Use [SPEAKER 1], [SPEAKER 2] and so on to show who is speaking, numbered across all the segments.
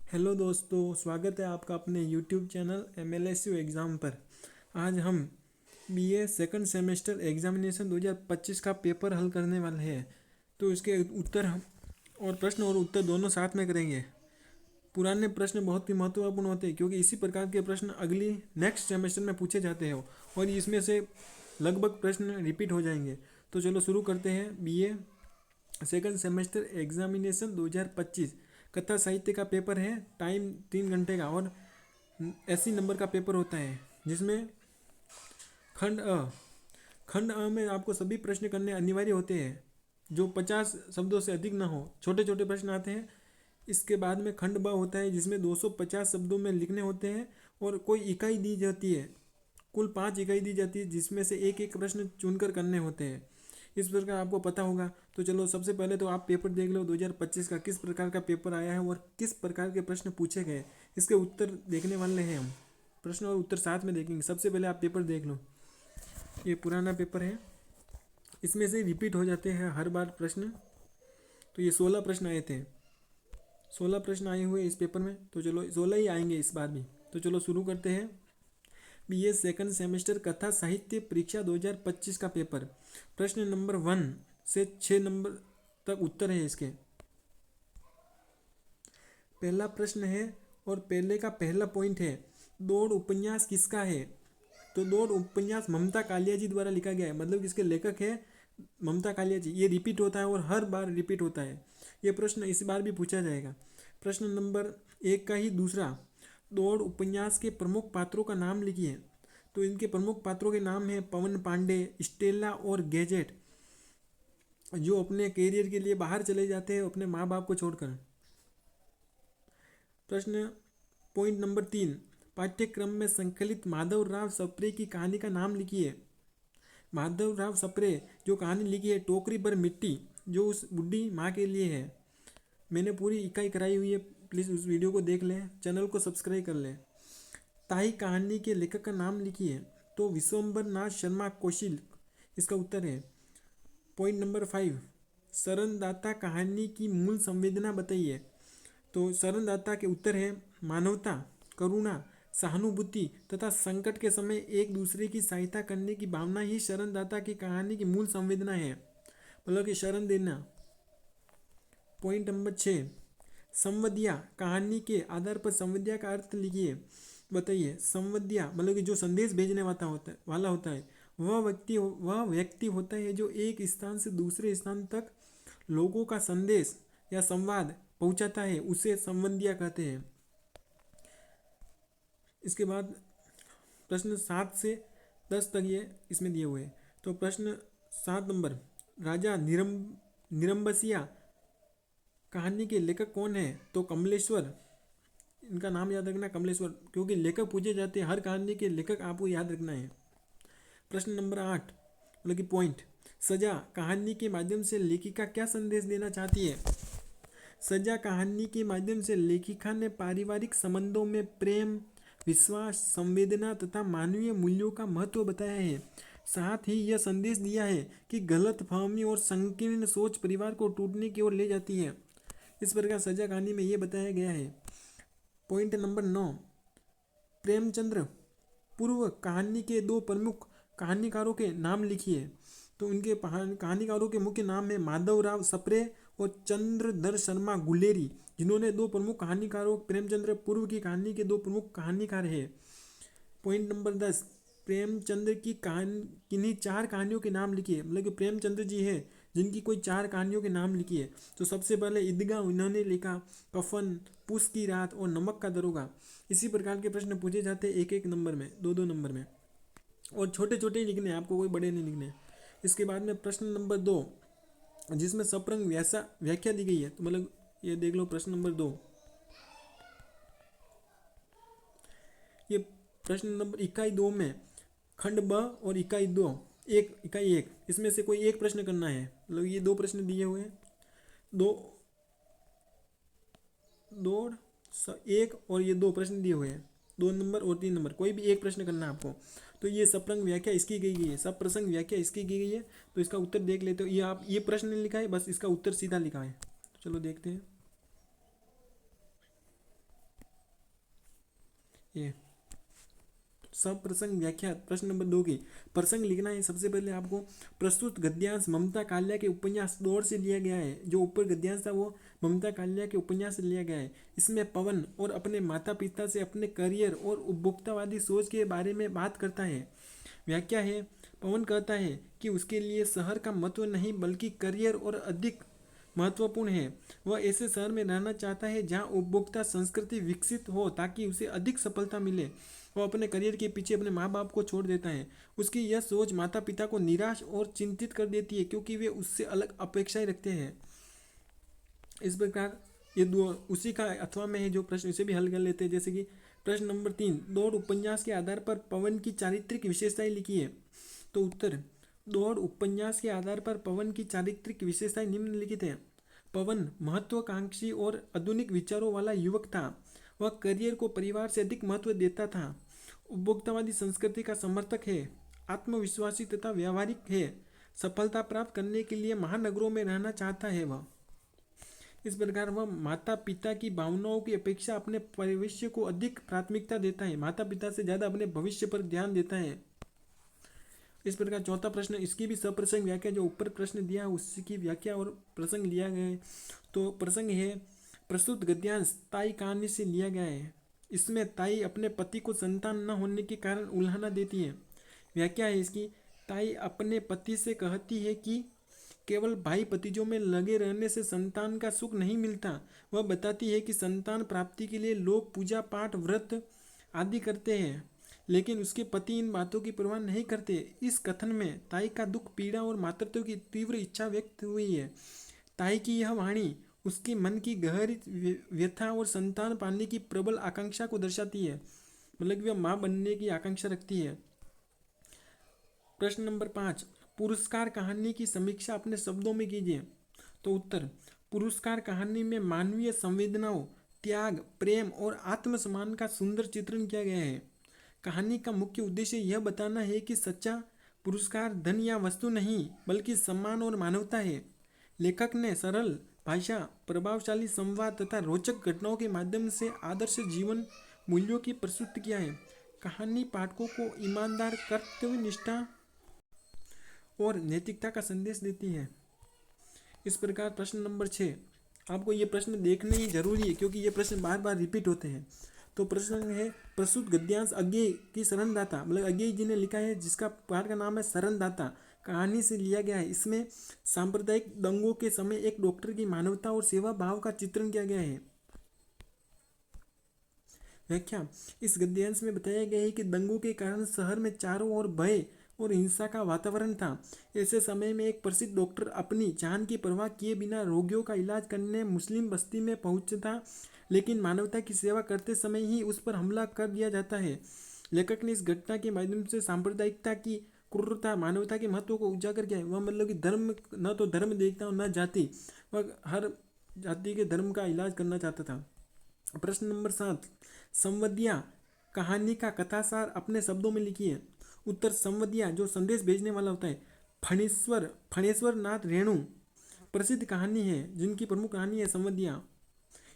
[SPEAKER 1] Hello दोस्तों, स्वागत है आपका अपने यूट्यूब चैनल MLSU एग्ज़ाम पर। आज हम BA सेकंड सेमेस्टर एग्जामिनेशन 2025 का पेपर हल करने वाले हैं। तो इसके उत्तर और प्रश्न और उत्तर दोनों साथ में करेंगे। पुराने प्रश्न बहुत ही महत्वपूर्ण होते हैं क्योंकि इसी प्रकार के प्रश्न अगली नेक्स्ट सेमेस्टर में पूछे जाते हैं और इसमें से लगभग प्रश्न रिपीट हो जाएंगे। तो चलो शुरू करते हैं। BA सेकंड सेमेस्टर एग्जामिनेशन 2025 कथा साहित्य का पेपर है। टाइम 3 घंटे का और 80 नंबर का पेपर होता है, जिसमें खंड अ खंड अ में आपको सभी प्रश्न करने अनिवार्य होते हैं जो 50 शब्दों से अधिक ना हो। छोटे छोटे प्रश्न आते हैं। इसके बाद में खंड ब होता है जिसमें 250 शब्दों में लिखने होते हैं और कोई इकाई दी जाती है। कुल 5 इकाई दी जाती है जिसमें से एक एक प्रश्न चुनकर करने होते हैं। इस प्रकार आपको पता होगा। तो चलो सबसे पहले तो आप पेपर देख लो 2025 का किस प्रकार का पेपर आया है और किस प्रकार के प्रश्न पूछे गए, इसके उत्तर देखने वाले हैं हम। प्रश्न और उत्तर साथ में देखेंगे। सबसे पहले आप पेपर देख लो। ये पुराना पेपर है, इसमें से रिपीट हो जाते हैं हर बार प्रश्न। तो ये 16 प्रश्न आए थे, 16 प्रश्न आए हुए इस पेपर में। तो चलो 16 ही आएंगे इस बार भी। तो चलो शुरू करते हैं। BA सेकंड सेमेस्टर कथा साहित्य परीक्षा 2025 का पेपर। प्रश्न नंबर 1 से 6 नंबर तक उत्तर है इसके। पहला प्रश्न है और पहले का पहला पॉइंट है, दौड़ उपन्यास किसका है? तो दौड़ उपन्यास ममता कालिया जी द्वारा लिखा गया है, मतलब इसके लेखक है ममता कालिया जी। ये रिपीट होता है और हर बार रिपीट होता है। ये प्रश्न इस बार भी पूछा जाएगा। प्रश्न नंबर 1 का ही दूसरा, दौड़ उपन्यास के प्रमुख पात्रों का नाम लिखिए। तो इनके प्रमुख पात्रों के नाम हैं पवन पांडे, स्टेला और गैजेट, जो अपने कैरियर के लिए बाहर चले जाते हैं अपने माँ बाप को छोड़कर। प्रश्न पॉइंट नंबर 3, पाठ्यक्रम में संकलित माधव राव सप्रे की कहानी का नाम लिखिए। माधव राव सप्रे जो कहानी लिखी है टोकरी पर मिट्टी, जो उस बुढ़ी माँ के लिए है। मैंने पूरी इकाई कराई हुई है, प्लीज़ उस वीडियो को देख लें, चैनल को सब्सक्राइब कर लें। ताई कहानी के लेखक का नाम लिखिए। तो विश्वम्बर नाथ शर्मा कौशिल इसका उत्तर है। पॉइंट नंबर 5, शरणदाता कहानी की मूल संवेदना बताइए। तो शरणदाता के उत्तर है मानवता, करुणा, सहानुभूति तथा संकट के समय एक दूसरे की सहायता करने की भावना ही शरणदाता की कहानी की मूल संवेदना है, मतलब कि शरण देना। पॉइंट नंबर 6, संवदिया कहानी के आधार पर संवदिया का अर्थ लिखिए। बताइए संवदिया मतलब कि जो संदेश भेजने वाला होता है वह व्यक्ति होता है जो एक स्थान से दूसरे स्थान तक लोगों का संदेश या संवाद पहुंचाता है, उसे संवदिया कहते हैं। इसके बाद प्रश्न 7 से 10 तक ये इसमें दिए हुए हैं। तो प्रश्न 7 नंबर, राजा निरंबसिया कहानी के लेखक कौन है? तो कमलेश्वर, इनका नाम याद रखना कमलेश्वर, क्योंकि लेखक पूछे जाते हैं, हर कहानी के लेखक आपको याद रखना है। प्रश्न नंबर 8 मतलब कि पॉइंट, सजा कहानी के माध्यम से लेखिका क्या संदेश देना चाहती है? सजा कहानी के माध्यम से लेखिका ने पारिवारिक संबंधों में प्रेम, विश्वास, संवेदना तथा मानवीय मूल्यों का महत्व बताया है। साथ ही यह संदेश दिया है कि गलत फहमी और संकीर्ण सोच परिवार को टूटने की ओर ले जाती है। इस प्रकार सजा कहानी में ये बताया गया है। पॉइंट नंबर 9, प्रेमचंद्र पूर्व कहानी के 2 प्रमुख कहानीकारों के नाम लिखिए। तो इनके कहानीकारों के मुख्य नाम है माधव राव सप्रे और चंद्रधर शर्मा गुलेरी, जिन्होंने 2 प्रमुख कहानीकारों, प्रेमचंद्र पूर्व की कहानी के 2 प्रमुख कहानीकार हैं। पॉइंट नंबर 10, प्रेमचंद्र की कहानी किन्हीं 4 कहानियों के नाम लिखिए। मतलब कि प्रेमचंद्र जी है जिनकी कोई 4 कहानियों के नाम लिखिए। तो सबसे पहले ईदगाह इन्होंने लिखा, कफन, पूस की रात और नमक का दरोगा। इसी प्रकार के प्रश्न पूछे जाते हैं 1-1 नंबर में, 2-2 नंबर में, और छोटे छोटे ही लिखने हैं आपको, कोई बड़े नहीं लिखने। इसके बाद में प्रश्न नंबर 2 जिसमें सप्रंग व्याख्या दी गई है। तो मतलब ये देख लो प्रश्न नंबर 2, ये प्रश्न नंबर इकाई 2 में खंड ब और इकाई 2 इकाई 1 इसमें से कोई एक प्रश्न करना है। मतलब ये 2 प्रश्न दिए हुए हैं, दो दो एक और ये 2 प्रश्न दिए हुए हैं, 2 नंबर और 3 नंबर, कोई भी एक प्रश्न करना है आपको। तो ये सप्रंग व्याख्या इसकी गई है, सब प्रसंग व्याख्या इसकी की गई है। तो इसका उत्तर देख लेते हो। ये आप ये प्रश्न नहीं लिखा है, बस इसका उत्तर सीधा लिखा है। तो चलो देखते हैं। ये सब प्रसंग व्याख्या प्रश्न नंबर 2 की प्रसंग लिखना है। सबसे पहले आपको प्रस्तुत गद्यांश ममता काल्या के उपन्यास दौर से लिया गया है। जो ऊपर गद्यांश था वो ममता काल्या के उपन्यास से लिया गया है। इसमें पवन और अपने माता पिता से अपने करियर और उपभोक्तावादी सोच के बारे में बात करता है। व्याख्या है, पवन कहता है कि उसके लिए शहर का महत्व नहीं बल्कि करियर और अधिक महत्वपूर्ण है। वह ऐसे शहर में रहना चाहता है जहां उपभोक्ता संस्कृति विकसित हो ताकि उसे अधिक सफलता मिले। वह अपने करियर के पीछे अपने माँ बाप को छोड़ देता है। उसकी यह सोच माता पिता को निराश और चिंतित कर देती है क्योंकि वे उससे अलग अपेक्षाएं रखते हैं। इस प्रकार ये दो उसी का अथवा में है जो प्रश्न, इसे भी हल कर लेते हैं। जैसे कि प्रश्न नंबर 3, दौड़ उपन्यास के आधार पर पवन की चारित्रिक विशेषताएं लिखी है। तो उत्तर, दौड़ उपन्यास के आधार पर पवन की चारित्रिक विशेषताएं निम्नलिखित है। पवन महत्वाकांक्षी और आधुनिक विचारों वाला युवक था। वह करियर को परिवार से अधिक महत्व देता था। उपभोक्तावादी संस्कृति का समर्थक है। आत्मविश्वासी तथा व्यावहारिक है। सफलता प्राप्त करने के लिए महानगरों में रहना चाहता है वह। इस प्रकार वह माता पिता की भावनाओं की अपेक्षा अपने भविष्य को अधिक प्राथमिकता देता है। माता पिता से ज़्यादा अपने भविष्य पर ध्यान देता है। इस प्रकार चौथा प्रश्न, इसकी भी सप्रसंग व्याख्या जो ऊपर प्रश्न दिया है उसकी व्याख्या और प्रसंग लिया गया है। तो प्रसंग है, प्रस्तुत गद्यांश ताई कहानी से लिया गया है। इसमें ताई अपने पति को संतान न होने के कारण उल्हाना देती है। व्याख्या है इसकी, ताई अपने पति से कहती है कि केवल भाई भतीजों में लगे रहने से संतान का सुख नहीं मिलता। वह बताती है कि संतान प्राप्ति के लिए लोग पूजा पाठ व्रत आदि करते हैं, लेकिन उसके पति इन बातों की परवाह नहीं करते। इस कथन में ताई का दुख, पीड़ा और मातृत्व की तीव्र इच्छा व्यक्त हुई है। ताई की यह वाणी उसके मन की गहरी व्यथा और संतान पाने की प्रबल आकांक्षा को दर्शाती है। मतलब वह माँ बनने की आकांक्षा रखती है। प्रश्न नंबर 5, पुरस्कार कहानी की समीक्षा अपने शब्दों में कीजिए। तो उत्तर, पुरस्कार कहानी में मानवीय संवेदनाओं, त्याग, प्रेम और आत्मसम्मान का सुंदर चित्रण किया गया है। कहानी का मुख्य उद्देश्य यह बताना है कि सच्चा पुरस्कार धन या वस्तु नहीं बल्कि सम्मान और मानवता है। लेखक ने सरल भाषा, प्रभावशाली संवाद तथा रोचक घटनाओं के माध्यम से आदर्श जीवन मूल्यों की प्रस्तुत किया है। कहानी पाठकों को ईमानदार, कर्तव्यनिष्ठा और नैतिकता का संदेश देती है। इस प्रकार प्रश्न नंबर 6, आपको ये प्रश्न देखने ही जरूरी है क्योंकि ये प्रश्न बार बार रिपीट होते हैं। तो प्रश्न है, प्रस्तुत गद्यांश अज्ञेय की शरणदाता, मतलब अज्ञेय जी ने लिखा है जिसका पाठ का नाम है शरणदाता, कहानी से लिया गया है। इसमें सांप्रदायिक दंगों के समय एक डॉक्टर की मानवता और सेवा भाव का चित्रण किया गया है। व्याख्या, इस गद्यांश में बताया गया है कि दंगों के कारण शहर में चारों ओर भय और हिंसा का वातावरण था। ऐसे समय में एक प्रसिद्ध डॉक्टर अपनी जान की परवाह किए बिना रोगियों का इलाज करने मुस्लिम बस्ती में पहुंचता, लेकिन मानवता की सेवा करते समय ही उस पर हमला कर दिया जाता है। लेखक ने इस घटना के माध्यम से सांप्रदायिकता की क्रूरता, मानवता के महत्व को उजागर किया है। वह मतलब कि धर्म, न तो धर्म देखता और न जाति, वह हर जाति के धर्म का इलाज करना चाहता था। प्रश्न नंबर 7, संवदिया कहानी का कथासार अपने शब्दों में लिखिए। उत्तर, संवदिया जो संदेश भेजने वाला होता है। फणेश्वर नाथ रेणु प्रसिद्ध कहानी है जिनकी प्रमुख कहानी है संवदिया।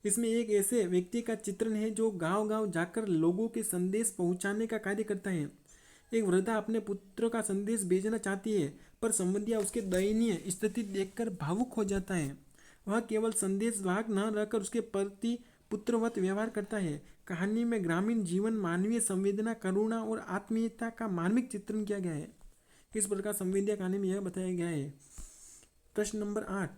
[SPEAKER 1] इसमें एक ऐसे व्यक्ति का चित्रण है जो गांव गांव जाकर लोगों के संदेश पहुंचाने का कार्य करता है। एक वृद्धा अपने पुत्र का संदेश भेजना चाहती है पर संवदिया उसके दयनीय स्थिति देखकर भावुक हो जाता है। वह केवल संदेशवाहक न रहकर उसके प्रति पुत्रवत व्यवहार करता है। कहानी में ग्रामीण जीवन, मानवीय संवेदना, करुणा और आत्मीयता का मार्मिक चित्रण किया गया है। इस प्रकार संवेदना कहानी में यह बताया गया है। प्रश्न नंबर 8,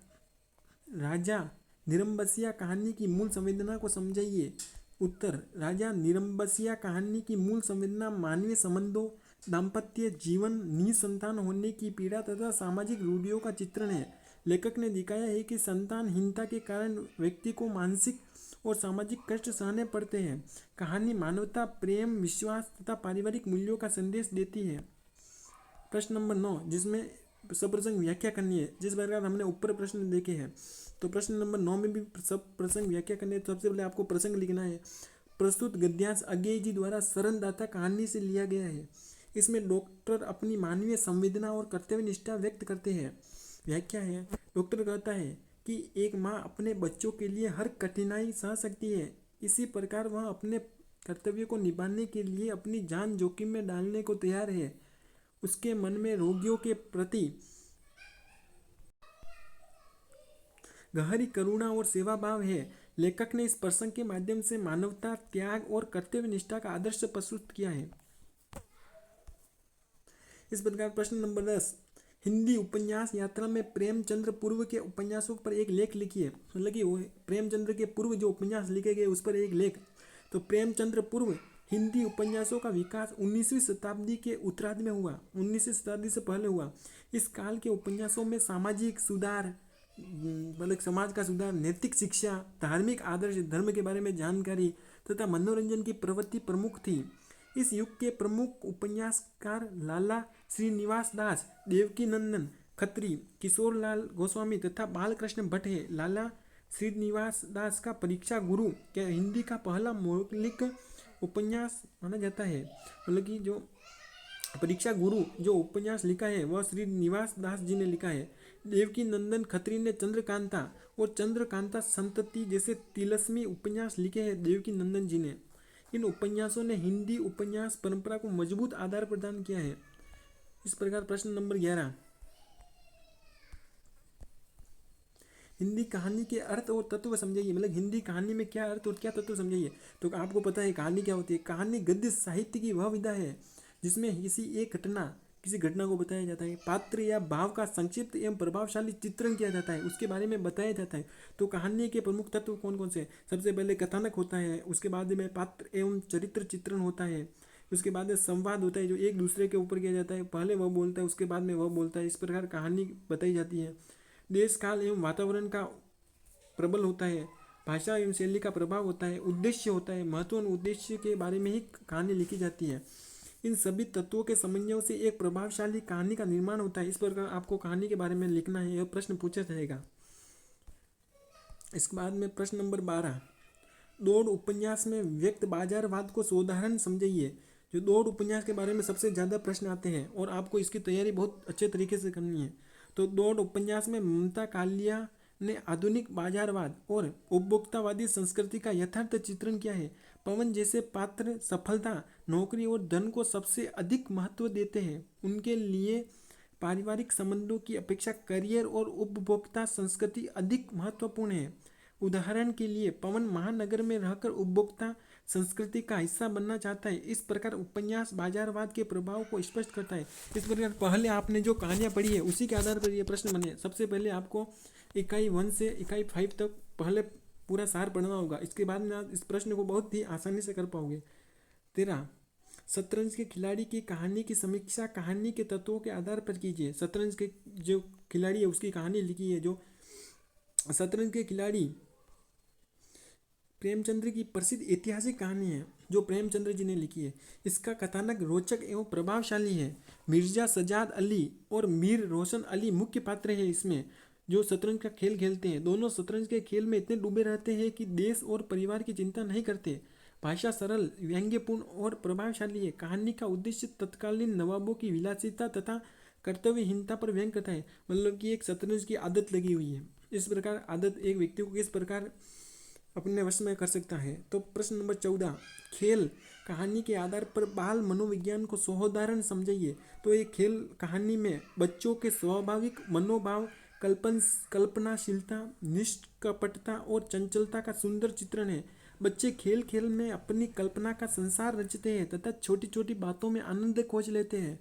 [SPEAKER 1] राजा निरंबसिया कहानी की मूल संवेदना को समझाइए। उत्तर, राजा निरंबसिया कहानी की मूल संवेदना मानवीय संबंधों, दाम्पत्य जीवन, निसंतान होने की पीड़ा तथा सामाजिक रूढ़ियों का चित्रण है। लेखक ने दिखाया है कि संतानहीनता के कारण व्यक्ति को मानसिक और सामाजिक कष्ट सहने पड़ते हैं। कहानी मानवता, प्रेम, विश्वास तथा पारिवारिक मूल्यों का संदेश देती है। प्रश्न नंबर 9, जिसमें सप्रसंग व्याख्या करनी है। जिस प्रकार हमने ऊपर प्रश्न देखे हैं तो प्रश्न नंबर 9 में भी सब प्रसंग व्याख्या करनी है। तो सबसे पहले आपको प्रसंग लिखना है। प्रस्तुत गद्यांश अज्ञेय जी द्वारा शरणदाता कहानी से लिया गया है। इसमें डॉक्टर अपनी मानवीय संवेदना और कर्तव्य निष्ठा व्यक्त करते हैं। व्याख्या है, डॉक्टर कहता है कि एक माँ अपने बच्चों के लिए हर कठिनाई सह सकती है, इसी प्रकार वह अपने कर्तव्य को निभाने के लिए अपनी जान जोखिम में डालने को तैयार है। उसके मन में रोगियों के प्रति गहरी करुणा और सेवा भाव है। लेखक ने इस प्रसंग के माध्यम से मानवता, त्याग और कर्तव्य निष्ठा का आदर्श प्रस्तुत किया है। इस प्रकार प्रश्न नंबर 10, हिंदी उपन्यास यात्रा में प्रेमचंद्र पूर्व के उपन्यासों पर एक लेख लिखिए। मतलब कि प्रेमचंद्र के पूर्व जो उपन्यास लिखे गए उस पर एक लेख। तो प्रेमचंद्र पूर्व हिंदी उपन्यासों का विकास 19वीं शताब्दी के उत्तरार्ध में हुआ, 19वीं शताब्दी से पहले हुआ। इस काल के उपन्यासों में सामाजिक सुधार, मतलब समाज का सुधार, नैतिक शिक्षा, धार्मिक आदर्श, धर्म के बारे में जानकारी तथा मनोरंजन की प्रवृत्ति प्रमुख थी। इस युग के प्रमुख उपन्यासकार लाला श्रीनिवास दास, देवकी नंदन खत्री, किशोरलाल गोस्वामी तथा बालकृष्ण भट्ट है। लाला श्रीनिवास दास का परीक्षा गुरु क्या हिंदी का पहला मौलिक उपन्यास माना जाता है। मतलब कि जो परीक्षा गुरु जो उपन्यास लिखा है वह श्रीनिवास दास जी ने लिखा है। देवकी नंदन खत्री ने चंद्रकांता और चंद्रकांता संतति जैसे तिलस्मी उपन्यास लिखे हैं देवकी नंदन जी ने। इन उपन्यासों ने हिंदी उपन्यास परंपरा को मजबूत आधार प्रदान किया है। इस प्रकार प्रश्न नंबर 11, हिंदी कहानी के अर्थ और तत्व समझाइए। मतलब हिंदी कहानी में क्या अर्थ और क्या तत्व समझाइए। तो आपको पता है कहानी क्या होती है। कहानी गद्य साहित्य की वह विधा है जिसमें किसी घटना को बताया जाता है, पात्र या भाव का संक्षिप्त एवं प्रभावशाली चित्रण किया जाता है, उसके बारे में बताया जाता है। तो कहानी के प्रमुख तत्व कौन कौन से। सबसे पहले कथानक होता है, उसके बाद में पात्र एवं चरित्र चित्रण होता है, उसके बाद में संवाद होता है जो एक दूसरे के ऊपर किया जाता है, पहले वह बोलता है उसके बाद में वह बोलता है। इस प्रकार कहानी बताई जाती है। देश काल एवं वातावरण का प्रबल होता है, भाषा एवं शैली का प्रभाव होता है, उद्देश्य होता है, महत्वपूर्ण उद्देश्य के बारे में ही कहानी लिखी जाती है। इन सभी तत्वों के समन्वय से एक प्रभावशाली कहानी का निर्माण होता है। इस प्रकार आपको कहानी के बारे में लिखना है, यह प्रश्न पूछा जाएगा। इसके बाद में प्रश्न नंबर 12, दौड़ उपन्यास में व्यक्त बाजारवाद को सोदाहरण समझाइए। जो दौड़ उपन्यास के बारे में सबसे ज़्यादा प्रश्न आते हैं और आपको इसकी तैयारी बहुत अच्छे तरीके से करनी है। तो दौड़ उपन्यास में ममता कालिया ने आधुनिक बाजारवाद और उपभोक्तावादी संस्कृति का यथार्थ चित्रण किया है। पवन जैसे पात्र सफलता, नौकरी और धन को सबसे अधिक महत्व देते हैं। उनके लिए पारिवारिक संबंधों की अपेक्षा करियर और उपभोक्ता संस्कृति अधिक महत्वपूर्ण है। उदाहरण के लिए पवन महानगर में रहकर उपभोक्ता संस्कृति का हिस्सा बनना चाहता है। इस प्रकार उपन्यास बाजारवाद के प्रभाव को स्पष्ट करता है। इस प्रकार पहले आपने जो कहानियाँ पढ़ी है उसी के आधार पर ये प्रश्न बने। सबसे पहले आपको इकाई 1 से इकाई 5 तक पहले पूरा सार पढ़ना होगा। इसके बाद में आप इस प्रश्न को बहुत ही आसानी से कर पाओगे। 13, शतरंज के खिलाड़ी की कहानी की समीक्षा कहानी के तत्वों के आधार पर कीजिए। शतरंज के जो खिलाड़ी है उसकी कहानी लिखी है। जो शतरंज के खिलाड़ी प्रेमचंद्र की प्रसिद्ध ऐतिहासिक कहानी है जो प्रेमचंद्र जी ने लिखी है। इसका कथानक रोचक एवं प्रभावशाली है। मिर्जा सजाद अली और मीर रोशन अली मुख्य पात्र है इसमें, जो शतरंज का खेल खेलते हैं। दोनों शतरंज के खेल में इतने डूबे रहते हैं कि देश और परिवार की चिंता नहीं करते। भाषा सरल, व्यंग्यपूर्ण और प्रभावशाली है। कहानी का उद्देश्य तत्कालीन नवाबों की विलासिता तथा कर्तव्यहीनता पर व्यंग करता है। मतलब कि एक शतरंज की आदत लगी हुई है। इस प्रकार आदत एक व्यक्ति को किस प्रकार अपने वश में कर सकता है। तो प्रश्न नंबर 14, खेल कहानी के आधार पर बाल मनोविज्ञान को सोदाहरण समझाइए। तो ये खेल कहानी में बच्चों के स्वाभाविक मनोभाव, कल्पनाशीलता, निष्कपटता और चंचलता का सुंदर चित्रण है। बच्चे खेल खेल में अपनी कल्पना का संसार रचते हैं तथा छोटी छोटी बातों में आनंद खोज लेते हैं।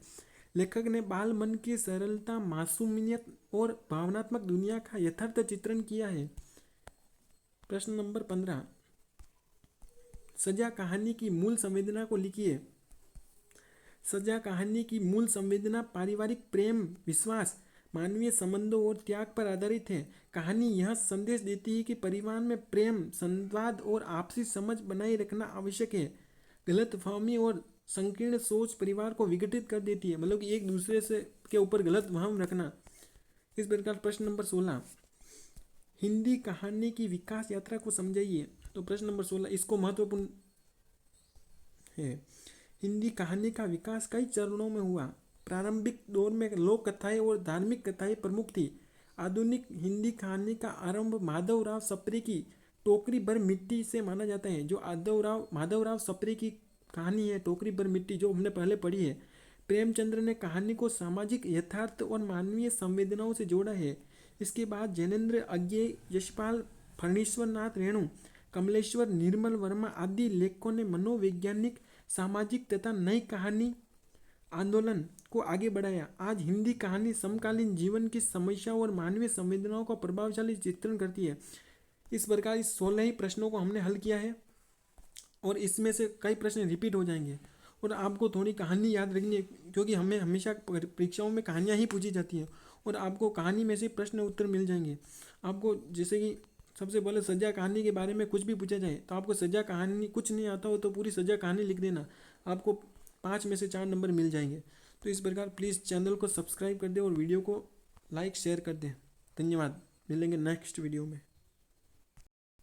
[SPEAKER 1] लेखक ने बाल मन की सरलता, मासूमियत और भावनात्मक दुनिया का यथार्थ चित्रण किया है। प्रश्न नंबर 15, सजा कहानी की मूल संवेदना को लिखिए। सजा कहानी की मूल संवेदना पारिवारिक प्रेम, विश्वास, मानवीय संबंधों और त्याग पर आधारित है। कहानी यह संदेश देती है कि परिवार में प्रेम, संवाद और आपसी समझ बनाए रखना आवश्यक है। गलतफहमी और संकीर्ण सोच परिवार को विघटित कर देती है। मतलब कि एक दूसरे से के ऊपर गलत वहम रखना। इस प्रकार प्रश्न नंबर 16, हिंदी कहानी की विकास यात्रा को समझाइए। तो प्रश्न नंबर 16 इसको महत्वपूर्ण है। हिंदी कहानी का विकास कई चरणों में हुआ। प्रारंभिक दौर में लोक कथाएं और धार्मिक कथाएं प्रमुख थी। आधुनिक हिंदी कहानी का आरंभ माधवराव सप्रे की टोकरी भर मिट्टी से माना जाता है। जो माधवराव सप्रे की कहानी है टोकरी भर मिट्टी, जो हमने पहले पढ़ी है, प्रेमचंद्र ने कहानी को सामाजिक यथार्थ और मानवीय संवेदनाओं से जोड़ा है। इसके बाद जैनेन्द्र अज्ञे, यशपाल, फणीश्वर नाथ रेणु, कमलेश्वर, निर्मल वर्मा आदि लेखकों ने मनोवैज्ञानिक, सामाजिक तथा नई कहानी आंदोलन को आगे बढ़ाया। आज हिंदी कहानी समकालीन जीवन की समस्याओं और मानवीय संवेदनाओं का प्रभावशाली चित्रण करती है। इस प्रकार इस 16 ही प्रश्नों को हमने हल किया है और इसमें से कई प्रश्न रिपीट हो जाएंगे और आपको थोड़ी कहानी याद रखनी है, क्योंकि हमें हमेशा परीक्षाओं में कहानियाँ ही पूछी जाती हैं और आपको कहानी में से प्रश्न उत्तर मिल जाएंगे। आपको जैसे कि सबसे पहले सजा कहानी के बारे में कुछ भी पूछा जाए तो आपको सजा कहानी कुछ नहीं आता हो तो पूरी सजा कहानी लिख देना, आपको 5 में से 4 नंबर मिल जाएंगे। तो इस प्रकार प्लीज़ चैनल को सब्सक्राइब कर दें और वीडियो को लाइक शेयर कर दें। धन्यवाद। मिलेंगे नेक्स्ट वीडियो में।